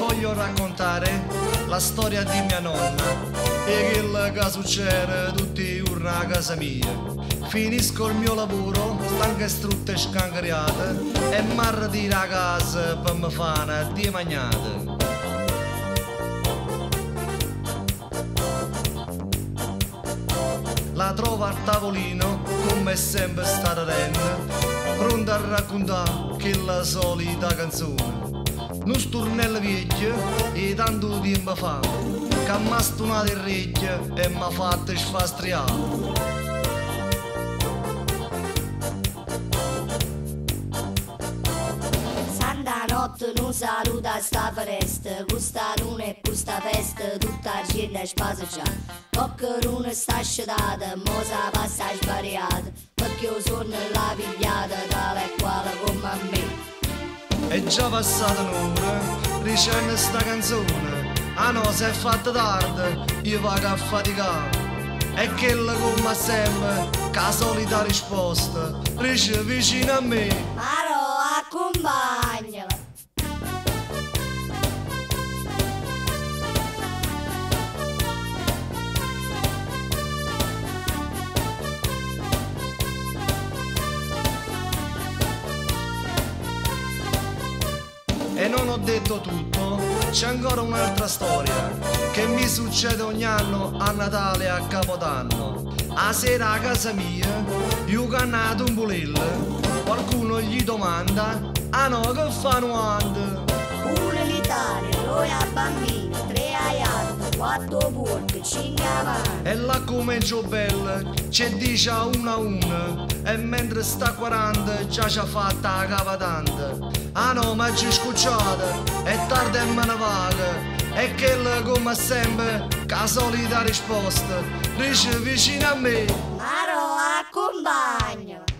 voglio raccontare la storia di mia nonna e quel che succede tutti i giorni a casa mia. Finisco il mio lavoro, stanca e strutta e scancariata, e marra di a casa per me fare una die magnata. La trovo al tavolino, come è sempre stata renda, pronta a raccontare quella solita canzone. Un stornello vecchio e tanto tempo fa, che m'ha stunato il recchio e m'ha fatto sfastriare. Notte non saluta sta foresta, questa luna e questa festa, tutta la gente spasa già. Qualcuno sta asciutata, mo sa passa sbariata, perché io sono la pigliata, tale e quale come a me. È già passata un'ora, riceve sta canzone, ah no, se è fatta tardi, io vado a faticare. E quella come sempre, che la solita risposta, dice vicino a me. Maro, accompagnala. E non ho detto tutto, c'è ancora un'altra storia che mi succede ogni anno a Natale e a Capodanno. A sera a casa mia, io cannato un bulello, qualcuno gli domanda, ah no, che fanno ando? Uno l'Italia, due a bambino, tre a iatto, quattro porte, cinque a mano. E là come bella, ci dice a una, e mentre sta a 40 già ci ha fatta la cavatante. Ah no, ma ci scucciate, è tardi e me ne vaga. E quella come sempre, che la solita risposta, dice vicino a me. Maro, accompagnala.